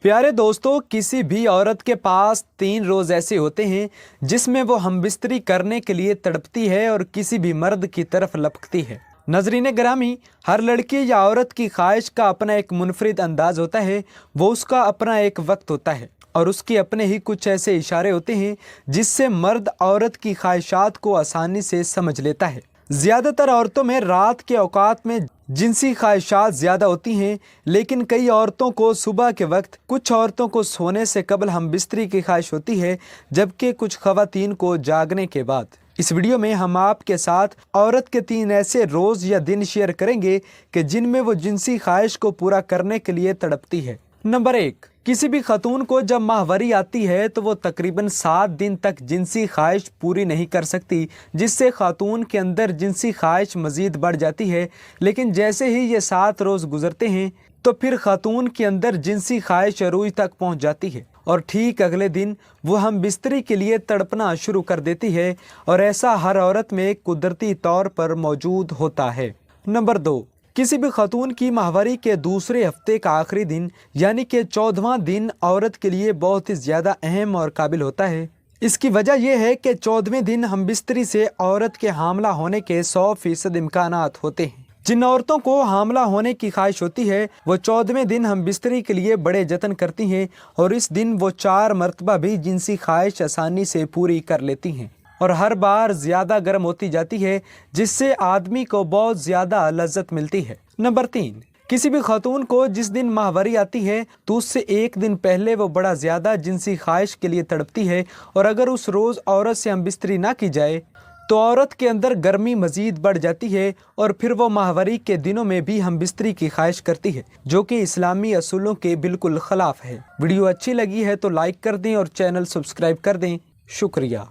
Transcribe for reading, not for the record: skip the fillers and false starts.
प्यारे दोस्तों, किसी भी औरत के पास 3 रोज ऐसे होते हैं जिसमें वो हमबिस्तरी करने के लिए तड़पती है और किसी भी मर्द की तरफ लपकती है। नजरीन ग्रामी, हर लड़की या औरत की ख्वाहिश का अपना एक मुनफरिद अंदाज होता है, वो उसका अपना एक वक्त होता है और उसके अपने ही कुछ ऐसे इशारे होते हैं जिससे मर्द औरत की ख्वाहिशात को आसानी से समझ लेता है। ज़्यादातर औरतों में रात के औकात में जिनसी ख्वाहिशात ज़्यादा होती हैं, लेकिन कई औरतों को सुबह के वक्त, कुछ औरतों को सोने से कबल हमबिस्तरी की ख्वाहिश होती है, जबकि कुछ ख़वातीन को जागने के बाद। इस वीडियो में हम आपके साथ औरत के 3 ऐसे रोज़ या दिन शेयर करेंगे कि जिनमें वो जिनसी ख्वाहिश को पूरा करने के लिए तड़पती है। नंबर 1, किसी भी खातून को जब माहवारी आती है तो वो तकरीबन 7 दिन तक जिनसी ख्वाहिश पूरी नहीं कर सकती, जिससे खातून के अंदर जिनसी ख्वाहिश मज़ीद बढ़ जाती है। लेकिन जैसे ही ये 7 रोज़ गुजरते हैं तो फिर खातून के अंदर जिनसी ख्वाहिश अरूज तक पहुंच जाती है और ठीक अगले दिन वो हम बिस्तरी के लिए तड़पना शुरू कर देती है, और ऐसा हर औरत में कुदरती तौर पर मौजूद होता है। नंबर 2, किसी भी खातून की माहवारी के दूसरे हफ्ते का आखिरी दिन यानी कि 14वां दिन औरत के लिए बहुत ही ज़्यादा अहम और काबिल होता है। इसकी वजह यह है कि 14वें दिन हमबिस्तरी से औरत के हामला होने के 100% इम्कानात होते हैं। जिन औरतों को हामला होने की ख्वाहिश होती है वो 14वें दिन हमबिस्तरी के लिए बड़े जतन करती हैं और इस दिन वो 4 मरतबा भी जिनसी ख्वाहिश आसानी से पूरी कर लेती हैं और हर बार ज़्यादा गर्म होती जाती है, जिससे आदमी को बहुत ज़्यादा लज्जत मिलती है। नंबर 3, किसी भी खातून को जिस दिन माहवारी आती है तो उससे 1 दिन पहले वो बड़ा ज़्यादा जिनसी ख्वाहिश के लिए तड़पती है, और अगर उस रोज़ औरत से हमबिस्तरी ना की जाए तो औरत के अंदर गर्मी मज़ीद बढ़ जाती है और फिर वो माहवारी के दिनों में भी हमबिस्तरी की ख्वाहिश करती है, जो कि इस्लामी असूलों के बिल्कुल ख़िलाफ़ है। वीडियो अच्छी लगी है तो लाइक कर दें और चैनल सब्सक्राइब कर दें। शुक्रिया।